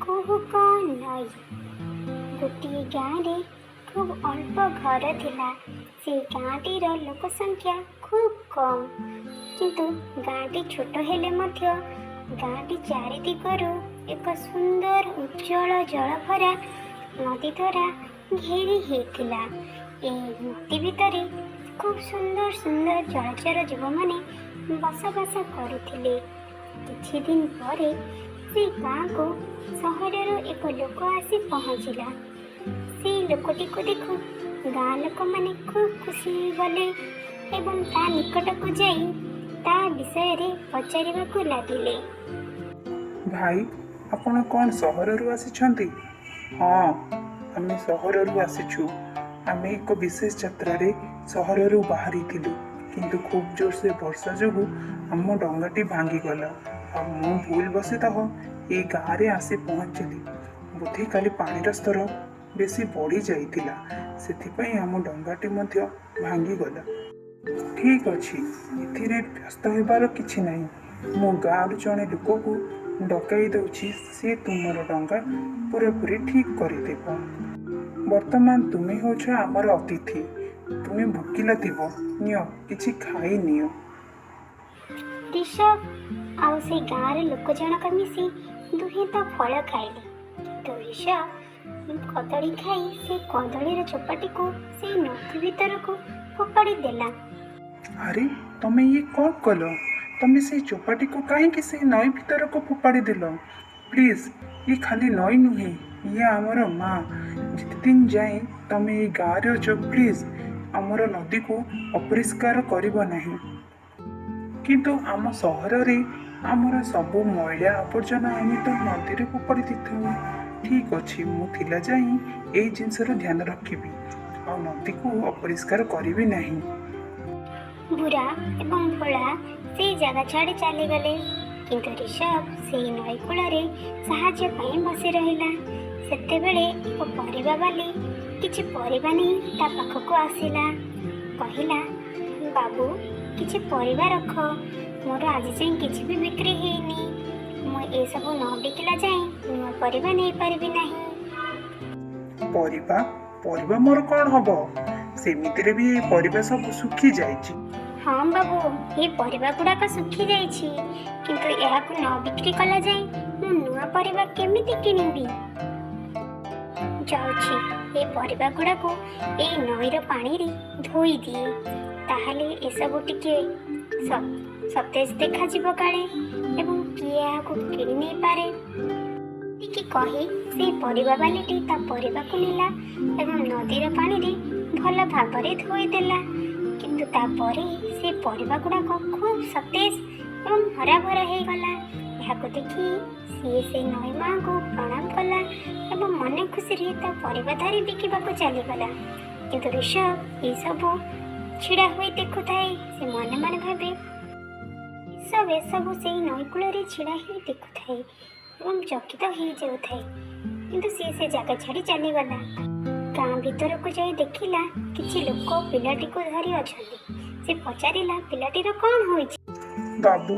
କୁହୁକ ନଈ। ଗୋଟିଏ ଗାଁରେ ଖୁବ୍ ଅଳ୍ପ ଘର ଥିଲା। ସେ ଗାଁଟିର ଲୋକ ସଂଖ୍ୟା ଖୁବ୍ କମ୍। କିନ୍ତୁ ଗାଁଟି ଛୋଟ ହେଲେ ମଧ୍ୟ ଗାଁଟି ଚାରିଦିଗରୁ ଏକ ସୁନ୍ଦର ଉଜ୍ଜଳ ଜଳଭରା ନଦୀ ଦ୍ୱାରା ଘେରି ହୋଇଥିଲା। ଏହି ନଦୀ ଭିତରେ ଖୁବ୍ ସୁନ୍ଦର ସୁନ୍ଦର ଜଳଚର ଜୀବମାନେ ବସବାସ କରୁଥିଲେ। କିଛି ଦିନ ପରେ ସେ ଗାଁକୁ ସହରରୁ ଏକ ଲୋକ ଆସି ପହଞ୍ଚିଲା। ସେଇ ଲୋକଟିକୁ ଦେଖି ଗାଁ ଲୋକମାନେ ଖୁବ୍ ଖୁସି ହୋଇଗଲେ ଏବଂ ତା ନିକଟକୁ ଯାଇ ତା ବିଷୟରେ ପଚାରିବାକୁ ଲାଗିଲେ। ଭାଇ, ଆପଣ କ'ଣ ସହରରୁ ଆସିଛନ୍ତି? ହଁ, ଆମେ ସହରରୁ ଆସିଛୁ। ଆମେ ଏକ ବିଶେଷ ଯାତ୍ରାରେ ସହରରୁ ବାହାରିଥିଲୁ, କିନ୍ତୁ ଖୁବ୍ ଜୋରସେ ବର୍ଷା ଯୋଗୁଁ ଆମ ଡଙ୍ଗାଟି ଭାଙ୍ଗିଗଲା ଆଉ ମୁଁ ଭୁଲବଶତଃ ଏଇ ଗାଁରେ ଆସି ପହଞ୍ଚିଲି। ବୋଧେ କାଲି ପାଣିର ସ୍ତର ବେଶୀ ବଢ଼ି ଯାଇଥିଲା, ସେଥିପାଇଁ ଆମ ଡଙ୍ଗାଟି ମଧ୍ୟ ଭାଙ୍ଗିଗଲା। ଠିକ୍ ଅଛି, ଏଥିରେ ବ୍ୟସ୍ତ ହେବାର କିଛି ନାହିଁ। ମୁଁ ଗାଁରୁ ଜଣେ ଲୋକକୁ ଡକାଇ ଦେଉଛି, ସେ ତୁମର ଡଙ୍ଗା ପୁରାପୁରି ଠିକ୍ କରିଦେବ। ବର୍ତ୍ତମାନ ତୁମେ ହେଉଛ ଆମର ଅତିଥି। ତୁମେ ଭୋକିଲା ଥିବ, ନିଅ କିଛି ଖାଇନିଅ। ରିଷଭ ଆଉ ସେ ଗାଁର ଲୋକ ଜଣକ ମିଶି ଦୁହେଁ ତ ଫଳ ଖାଇଲେ। କିନ୍ତୁ ରିଷଭ କଦଳୀ ଖାଇ ସେ କଦଳୀର ଚୋପାଟିକୁ ସେଇ ନଦୀ ଭିତରକୁ ଫୋପାଡ଼ି ଦେଲା। ଆରେ, ତମେ ଇଏ କ'ଣ କଲ? ତମେ ସେଇ ଚୋପାଟିକୁ କାହିଁକି ସେଇ ନଈ ଭିତରକୁ ଫୋପାଡ଼ି ଦେଲ? ପ୍ଲିଜ୍, ଇଏ ଖାଲି ନଈ ନୁହେଁ, ଇଏ ଆମର ମା'। ଯେତେଦିନ ଯାଏଁ ତମେ ଏଇ ଗାଁରେ ଅଛ, ପ୍ଲିଜ୍ ଆମର ନଦୀକୁ ଅପରିଷ୍କାର କରିବ ନାହିଁ। କିନ୍ତୁ ଆମ ସହରରେ ଆମର ସବୁ ମଇଳା ଆବର୍ଜନା ଆମେ ତ ନଦୀରେ ଫୋପାଡ଼ି ଦେଇଥାଉ। ଠିକ୍ ଅଛି, ମୁଁ ଥିଲା ଯାଏଁ ଏଇ ଜିନିଷର ଧ୍ୟାନ ରଖିବି ଆଉ ନଦୀକୁ ଅପରିଷ୍କାର କରିବି ନାହିଁ। ବୁରା ଏବଂ ଭୋଳା ସେଇ ଜାଗା ଛାଡ଼ି ଚାଲିଗଲେ। କିନ୍ତୁ ରିଷଭ ସେଇ ନଈ କୂଳରେ ସାହାଯ୍ୟ ପାଇଁ ବସି ରହିଲା। ସେତେବେଳେ ଏକ ପରିବାବାଲା କିଛି ପରିବା ନେଇ ତା ପାଖକୁ ଆସିଲା। କହିଲା, ବାବୁ, କିଛି ପରିବା ରଖ। ମୋର ଆଜି ଯାଏଁ କିଛି ବି ବିକ୍ରି ହେଇନି। ମୁଁ ଏସବୁ ନ ବିକିଲା ଯାଏଁ ନୂଆ ପରିବା ନେଇପାରିବି ନାହିଁ। ପରିବା ମୋର କ'ଣ ହବ? ସେମିତିରେ ବି ଏଇ ପରିବା ସବୁ ଶୁଖି ଯାଇଛି। ହଁ ବାବୁ, ଏ ପରିବା ଗୁଡ଼ାକ ଶୁଖି ଯାଇଛି, କିନ୍ତୁ ଏହାକୁ ନ ବିକ୍ରି କଲା ଯାଏଁ ମୁଁ ନୂଆ ପରିବା କେମିତି କିଣିବି? ଯାଉଛି, ଏ ପରିବା ଗୁଡ଼ାକୁ ଏଇ ନଈର ପାଣିରେ ଧୋଇ ଦିଏ, ତାହେଲେ ଏସବୁ ଟିକେ ସତେଜ ଦେଖାଯିବ କାଳେ ଏବଂ କିଏ ଏହାକୁ କିଣି ନେଇପାରେ। ଟିକେ କହି ସେ ପରିବାବାଲାଟି ତା ପରିବାକୁ ନେଲା ଏବଂ ନଦୀର ପାଣିରେ ଭଲ ଭାବରେ ଧୋଇଦେଲା। କିନ୍ତୁ ତାପରେ ସେ ପରିବା ଗୁଡ଼ାକ ଖୁବ୍ ସତେଜ ଏବଂ ହରାଭରା ହେଇଗଲା। ଏହାକୁ ଦେଖି ସିଏ ସେ ନଈ ମା'ଙ୍କୁ ପ୍ରଣାମ କଲା ଏବଂ ମନେ ଖୁସିରେ ତା ପରିବା ଧରି ବିକିବାକୁ ଚାଲିଗଲା। କିନ୍ତୁ ରିଷଭ ଏସବୁ ଛିଡ଼ା ହୋଇ ଦେଖୁଥାଏ। ସେ ମନେ ମନେ ଭାବେ, ରିଷଭ ଏସବୁ ସେଇ ନଈ କୂଳରେ ଛିଡ଼ା ହୋଇ ଦେଖୁଥାଏ ଏବଂ ଚକିତ ହେଇଯାଉଥାଏ। କିନ୍ତୁ ସିଏ ସେ ଜାଗା ଛାଡ଼ି ଚାଲିଗଲା। ଗାଁ ଭିତରକୁ ଯାଇ ଦେଖିଲା କିଛି ଲୋକ ପିଲାଟିକୁ ଧରି ଅଛନ୍ତି। ସେ ପଚାରିଲା, ପିଲାଟିର କ'ଣ ହୋଇଛି? ବାବୁ,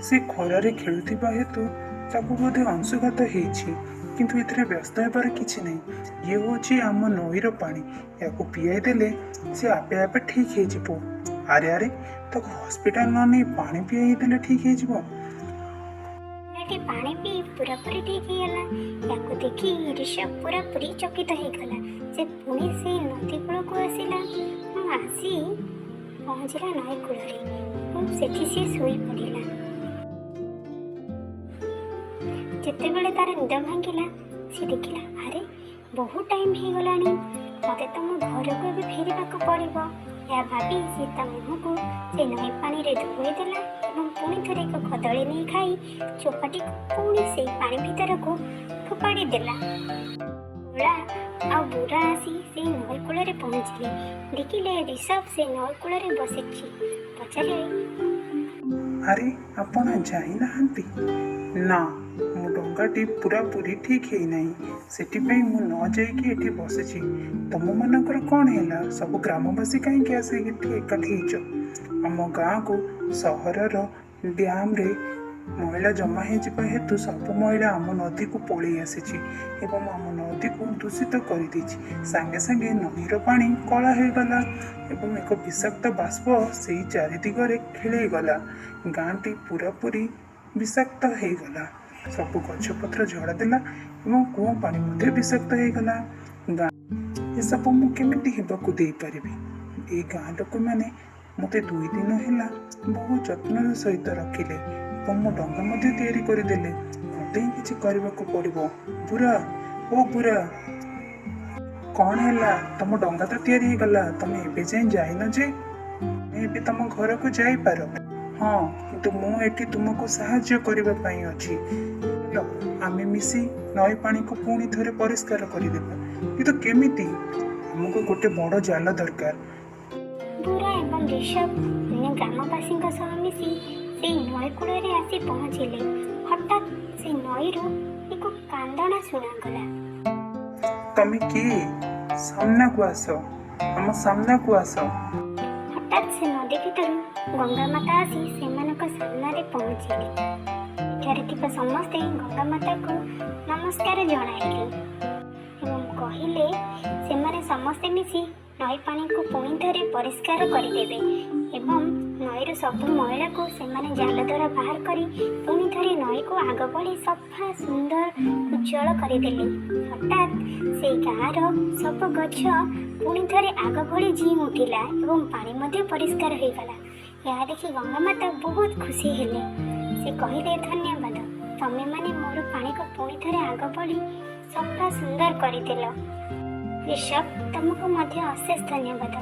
ସେ ଖରାରେ ଖେଳୁଥିବା ହେତୁ ତାକୁ ବୋଧେ ଅଂଶୁଘାତ ହେଇଛି, କିନ୍ତୁ ଏଥିରେ ବ୍ୟସ୍ତ ହେବାର କିଛି ନାହିଁ। ଇଏ ହେଉଛି ଆମ ନଈର ପାଣି, ୟାକୁ ପିଆଇ ଦେଲେ ସେ ଆପେ ଆପେ ଠିକ୍ ହେଇଯିବ। ଆରେ, ତାକୁ ହସ୍ପିଟାଲ ନ ନେଇ ପାଣି ପିଆଇ ଦେଲେ ଠିକ୍ ହେଇଯିବ। ପିଲାଟି ପାଣି ପିଇ ପୁରାପୁରି ଠିକ୍ ହେଇଗଲା। ୟାକୁ ଦେଖି ରିଷଭ ପୁରାପୁରି ଚକିତ ହେଇଗଲା। ସେ ପୁଣି ସେଇ ନଦୀ କୂଳକୁ ଆସିଲା ଏବଂ ଆସି ପହଞ୍ଚିଲା ନଈ କୂଳରେ ଏବଂ ସେଠି ସିଏ ଶୋଇ ପଡ଼ିଲା। ଯେତେବେଳେ ତାର ନିଦ ଭାଙ୍ଗିଲା, ସେ ଦେଖିଲା, ଆରେ, ବହୁ ଟାଇମ୍ ହେଇଗଲାଣି, ମୋତେ ତ ମୋ ଘରକୁ ଏବେ ଫେରିବାକୁ ପଡ଼ିବ। ଏହା ଭାବି ସେ ତା ମୁହଁକୁ ସେ ନଈ ପାଣିରେ ଧୋଇ ଦେଲା ଏବଂ ପୁଣି ଥରେ ଏକ କଦଳୀ ନେଇ ଖାଇ ଚୋପାଟିକୁ ପୁଣି ସେଇ ପାଣି ଭିତରକୁ ଫୋପାଡ଼ି ଦେଲା। ଭୋଳା ଆଉ ବୁରା ଆସି ସେଇ ନଈ କୂଳରେ ପହଞ୍ଚିଲେ। ଦେଖିଲେ ରିଷଭ ସେ ନଈ କୂଳରେ ବସିଛି। ପଚାରିଲେ, ଆରେ, ଆପଣ ଯାଇନାହାନ୍ତି? ନା, ମୋ ଡଙ୍ଗାଟି ପୁରାପୁରି ଠିକ୍ ହେଇନାହିଁ, ସେଥିପାଇଁ ମୁଁ ନ ଯାଇକି ଏଠି ବସିଛି। ତମମାନଙ୍କର କ'ଣ ହେଲା? ସବୁ ଗ୍ରାମବାସୀ କାହିଁକି ଆସିକି ଏଠି ଏକାଠି ହେଇଛ? ଆମ ଗାଁକୁ ସହରର ଡ୍ୟାମ୍ରେ ମଇଳା ଜମା ହେଇଯିବା ହେତୁ ସବୁ ମଇଳା ଆମ ନଦୀକୁ ପଳେଇ ଆସିଛି ଏବଂ ଆମ ନଦୀକୁ ଦୂଷିତ କରିଦେଇଛି। ସାଙ୍ଗେ ସାଙ୍ଗେ ନଦୀର ପାଣି କଳା ହୋଇଗଲା ଏବଂ ଏକ ବିଷାକ୍ତ ବାଷ୍ପ ସେଇ ଚାରିଦିଗରେ ଖେଳେଇଗଲା। ଗାଁଟି ପୁରାପୁରି ବିଷାକ୍ତ ହେଇଗଲା। ସବୁ ଗଛପତ୍ର ଝଡ଼ା ଦେଲା ଏବଂ କୂଅ ପାଣି ମଧ୍ୟ ବିଷାକ୍ତ ହେଇଗଲା। ଏସବୁ ମୁଁ କେମିତି ହେବାକୁ ଦେଇପାରିବି? ଏଇ ଗାଁ ଲୋକମାନେ ମୋତେ 2 ଦିନ ହେଲା ବହୁ ଯତ୍ନର ସହିତ ରଖିଲେ ଏବଂ ମୋ ଡଙ୍ଗା ମଧ୍ୟ ତିଆରି କରିଦେଲେ। ମୋତେ ହିଁ କିଛି କରିବାକୁ ପଡ଼ିବ। ବୁରା, ଓ ବୁରା, କ'ଣ ହେଲା? ତମ ଡଙ୍ଗା ତ ତିଆରି ହେଇଗଲା, ତମେ ଏବେ ଯାଏଁ ଯାଇନ ଯେ? ତମେ ଏବେ ତମ ଘରକୁ ଯାଇପାର। ହଁ, କିନ୍ତୁ ମୁଁ ଏଠି ତୁମକୁ ସାହାଯ୍ୟ କରିବା ପାଇଁ ଅଛି। ଚାଲ ଆମେ ମିଶି ନଈ ପାଣିକୁ ପୁଣି ଥରେ ପରିଷ୍କାର କରିଦେବା। କିନ୍ତୁ କେମିତି? ଆମକୁ ଗୋଟେ ବଡ଼ ଜାଲ ଦରକାର। ବୁରା ଏବଂ ରିଷଭ ଅନ୍ୟ ଗ୍ରାମବାସୀଙ୍କ ସହ ମିଶି ସେଇ ନଈ କୂଳରେ ଆସି ପହଞ୍ଚିଲେ। ହଠାତ୍ ସେ ନଈରୁ ଏକ କାନ୍ଦଣା ଶୁଣାଗଲା। ତମେ କିଏ? ସାମ୍ନାକୁ ଆସ, ଆମ ସାମ୍ନାକୁ ଆସ। ହଠାତ୍ ସେ ନଦୀ ଭିତରୁ ଗଙ୍ଗା ମାତା ଆସି ସେମାନଙ୍କ ସାମ୍ନାରେ ପହଞ୍ଚିଲେ। ଏଠାରେ ଥିବା ସମସ୍ତେ ଗଙ୍ଗା ମାତାକୁ ନମସ୍କାର ଜଣାଇଲେ ଏବଂ କହିଲେ ସେମାନେ ସମସ୍ତେ ମିଶି ନଈ ପାଣିକୁ ପୁଣି ଥରେ ପରିଷ୍କାର କରିଦେବେ ଏବଂ ନଈରୁ ସବୁ ମଇଳାକୁ ସେମାନେ ଜାଲ ଦ୍ୱାରା ବାହାର କରି ପୁଣି ଥରେ ନଈକୁ ଆଗ ଭଳି ସଫା ସୁନ୍ଦର ଉଜ୍ଜଳ କରିଦେଲେ। ହଠାତ୍ ସେଇ ଗାଁର ସବୁ ଗଛ ପୁଣି ଥରେ ଆଗ ଭଳି ଝିଁ ଉଠିଲା ଏବଂ ପାଣି ମଧ୍ୟ ପରିଷ୍କାର ହୋଇଗଲା। ଏହା ଦେଖି ଗଙ୍ଗାମାତା ବହୁତ ଖୁସି ହେଲେ। ସେ କହିଲେ, ଧନ୍ୟବାଦ, ତମେମାନେ ମୋର ପାଣିକୁ ପୁଣି ଥରେ ଆଗ ଭଳି ସଫା ସୁନ୍ଦର କରିଦେଲ। ରିଷଭ, ତମକୁ ମଧ୍ୟ ଅଶେଷ ଧନ୍ୟବାଦ।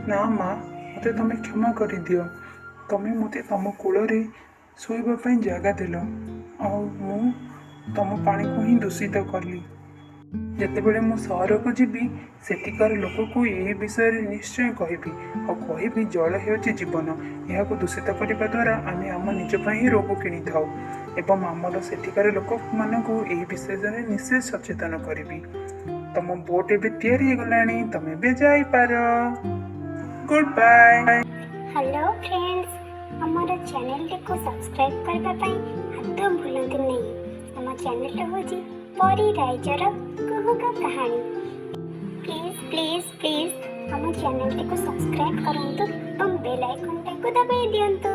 ନା ମା, ମୋତେ ତମେ କ୍ଷମା କରିଦିଅ। ତମେ ମୋତେ ତମ କୂଳରେ ଶୋଇବା ପାଇଁ ଜାଗା ଦେଲ ଆଉ ମୁଁ ତମ ପାଣିକୁ ହିଁ ଦୂଷିତ କଲି। ଯେତେବେଳେ ମୁଁ ସହରକୁ ଯିବି ସେଠିକାର ଲୋକକୁ ଏହି ବିଷୟରେ ନିଶ୍ଚୟ କହିବି ଆଉ କହିବି ଜଳ ହେଉଛି ଜୀବନ। ଏହାକୁ ଦୂଷିତ କରିବା ଦ୍ୱାରା ଆମେ ଆମ ନିଜ ପାଇଁ ହିଁ ରୋଗ କିଣିଥାଉ ଏବଂ ଆମର ସେଠିକାର ଲୋକମାନଙ୍କୁ ଏହି ବିଷୟରେ ନିଶ୍ଚୟ ସଚେତନ କରିବି। ତମ ବୋଟ୍ ଏବେ ତିଆରି ହେଇଗଲାଣି, ତମେ ଏବେ ଯାଇପାର। Good bye. ହ୍ୟାଲୋ ଫ୍ରେଣ୍ଡସ୍, ଆମର ଚ୍ୟାନେଲଟିକୁ ସବସ୍କ୍ରାଇବ୍ କରିବା ପାଇଁ ଆଦୌ ଭୁଲନ୍ତୁ ନାହିଁ। ଆମ ଚ୍ୟାନେଲଟା ହେଉଛି ପରୀ ରାଇଜର କୁହୁକ କାହାଣୀ। ପ୍ଲିଜ୍ ଆମ ଚ୍ୟାନେଲଟିକୁ ସବସ୍କ୍ରାଇବ୍ କରନ୍ତୁ ଏବଂ ବେଲ୍ ଆଇକନ୍ଟାକୁ ଦବାଇ ଦିଅନ୍ତୁ।